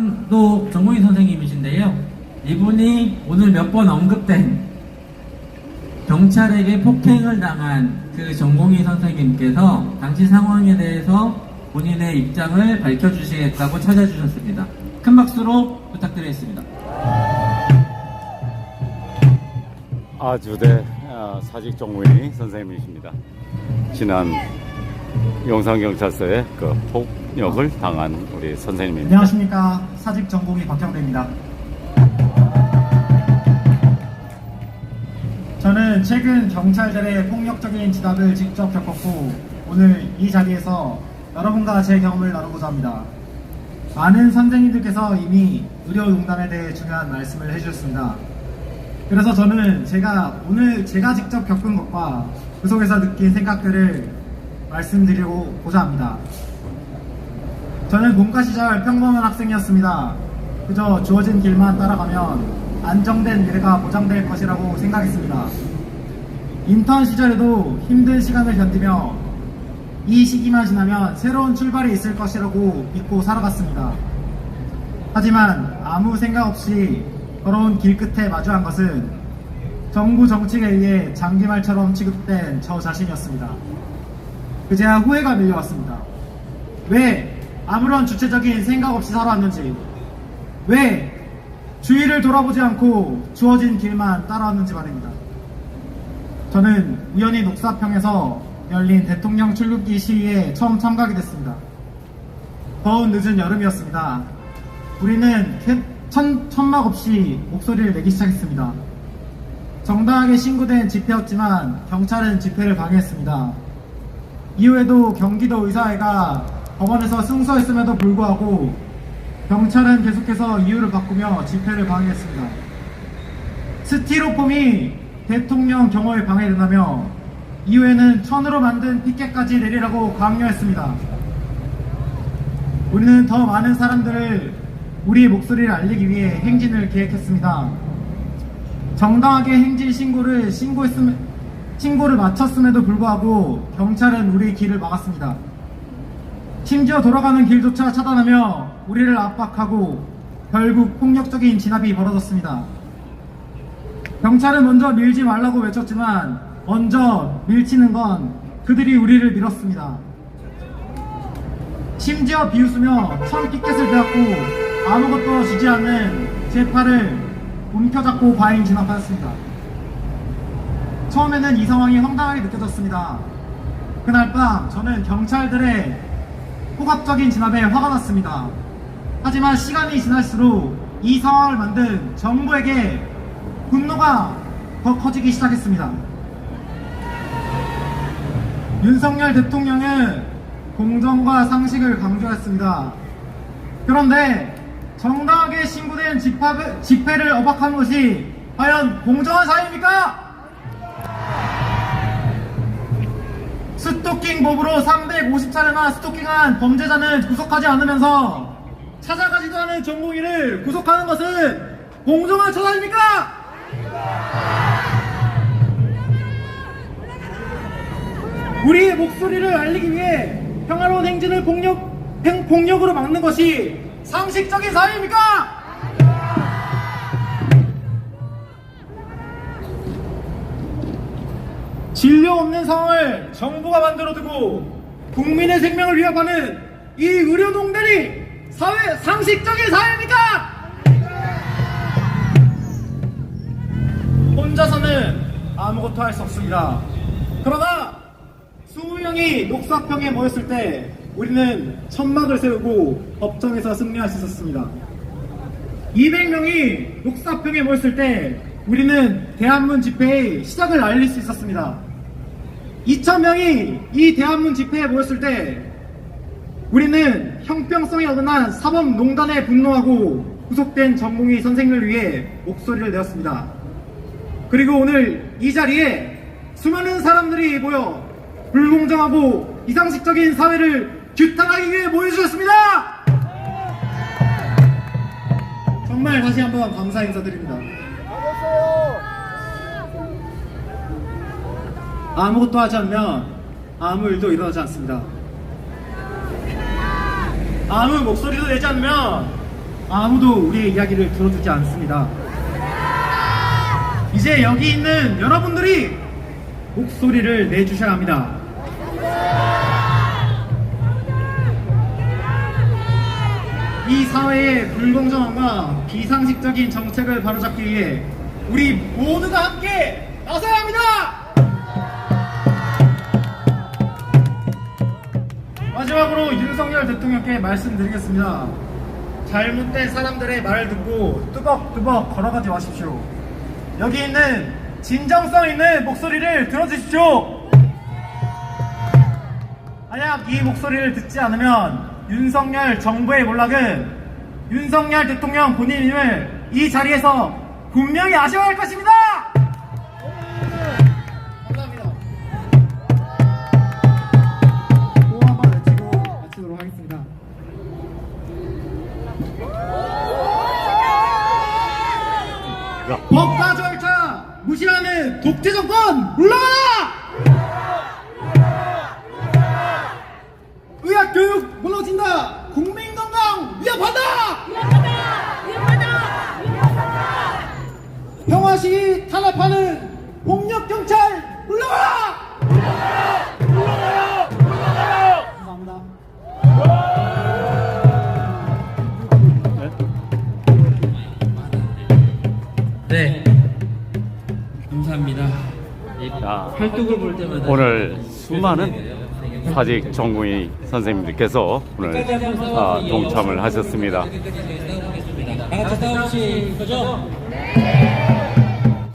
박형도 전공의 선생님이신데요. 이분이 오늘 몇 번 언급된 경찰에게 폭행을 당한 그 전공의 선생님께서 당시 상황에 대해서 본인의 입장을 밝혀주시겠다고 찾아주셨습니다. 큰 박수로 부탁드리겠습니다. 아주대 사직 전공의 선생님이십니다. 지난 용산경찰서에 그 폭력을 당한 우리 선생님입니다. 안녕하십니까. 사직 전공의 박형대입니다. 저는 최근 경찰들의 폭력적인 진압을 직접 겪었고 오늘 이 자리에서 여러분과 제 경험을 나누고자 합니다. 많은 선생님들께서 이미 의료용단에 대해 중요한 말씀을 해주셨습니다. 그래서 저는 오늘 제가 직접 겪은 것과 그 속에서 느낀 생각들을 말씀드리고자 합니다. 저는 문과 시절 평범한 학생이었습니다. 그저 주어진 길만 따라가면 안정된 미래가 보장될 것이라고 생각했습니다. 인턴 시절에도 힘든 시간을 견디며 이 시기만 지나면 새로운 출발이 있을 것이라고 믿고 살아갔습니다. 하지만 아무 생각 없이 걸어온 길 끝에 마주한 것은 정부 정책에 의해 장기말처럼 취급된 저 자신이었습니다. 그제야 후회가 밀려왔습니다. 왜 아무런 주체적인 생각 없이 살아왔는지, 왜 주위를 돌아보지 않고 주어진 길만 따라왔는지 말입니다. 저는 우연히 녹사평에서 열린 대통령 출국기 시위에 처음 참가하게 됐습니다. 더운 늦은 여름이었습니다. 우리는 천막 없이 목소리를 내기 시작했습니다. 정당하게 신고된 집회였지만 경찰은 집회를 방해했습니다. 이후에도 경기도 의사회가 법원에서 승소했음에도 불구하고 경찰은 계속해서 이유를 바꾸며 집회를 방해했습니다. 스티로폼이 대통령 경호에 방해된다며 이후에는 천으로 만든 피켓까지 내리라고 강요했습니다. 우리는 더 많은 사람들을 우리의 목소리를 알리기 위해 행진을 계획했습니다. 정당하게 행진 신고를 마쳤음에도 불구하고 경찰은 우리의 길을 막았습니다. 심지어 돌아가는 길조차 차단하며 우리를 압박하고 결국 폭력적인 진압이 벌어졌습니다. 경찰은 먼저 밀지 말라고 외쳤지만 먼저 밀치는 건 그들이 우리를 밀었습니다. 심지어 비웃으며 천 피켓을 빼앗고 아무것도 주지 않는 제 팔을 움켜잡고 과잉 진압하였습니다. 처음에는 이 상황이 황당하게 느껴졌습니다. 그날 밤 저는 경찰들의 폭압적인 진압에 화가 났습니다. 하지만 시간이 지날수록 이 상황을 만든 정부에게 분노가 더 커지기 시작했습니다. 윤석열 대통령은 공정과 상식을 강조했습니다. 그런데 정당하게 신고된 집회를 억압하는 것이 과연 공정한 사회입니까? 스토킹 법으로 350차례나 스토킹한 범죄자는 구속하지 않으면서 찾아가지도 않은 전공의를 구속하는 것은 공정한 처사입니까? 우리의 목소리를 알리기 위해 평화로운 행진을 폭력으로 막는 것이 상식적인 사회입니까? 진료 없는 상황을 정부가 만들어두고 국민의 생명을 위협하는 이 의료농단이 상식적인 사회입니까? 혼자서는 아무것도 할 수 없습니다. 그러나 20명이 녹사평에 모였을 때 우리는 천막을 세우고 법정에서 승리할 수 있었습니다. 200명이 녹사평에 모였을 때 우리는 대한문 집회의 시작을 알릴 수 있었습니다. 2000명이 이 대한문 집회에 모였을 때 우리는 형평성에 어긋난 사법농단에 분노하고 구속된 전공의 선생님을 위해 목소리를 내었습니다. 그리고 오늘 이 자리에 수많은 사람들이 모여 불공정하고 비상식적인 사회를 규탄하기 위해 모여주셨습니다. 정말 다시 한번 감사 인사드립니다. 아무것도 하지 않으면 아무 일도 일어나지 않습니다. 아무 목소리도 내지 않으면 아무도 우리의 이야기를 들어주지 않습니다. 이제 여기 있는 여러분들이 목소리를 내주셔야 합니다. 이 사회의 불공정함과 비상식적인 정책을 바로잡기 위해 우리 모두가 함께 나서야 합니다. 마지막으로 윤석열 대통령께 말씀드리겠습니다. 잘못된 사람들의 말을 듣고 뚜벅뚜벅 걸어가지 마십시오. 여기 있는 진정성 있는 목소리를 들어주십시오. 만약 이 목소리를 듣지 않으면 윤석열 정부의 몰락은 윤석열 대통령 본인임을 이 자리에서 분명히 아셔야 할 것입니다. 감사합니다. 또 한 번 외치고 마치도록 하겠습니다. 법과 절차 무시하는 독재 정권 물러나라! 의학 교육 무너진다! 국민 건강 위협한다! 평화 시위 탄압하는 폭력 경찰 물러나라! 감사합니다. 네. 감사합니다. 자, 활동을 볼 때마다 오늘 수많은 사직 전공의 선생님들께서 오늘 동참을 하셨습니다. 다 같이 싸우실 거죠? 네.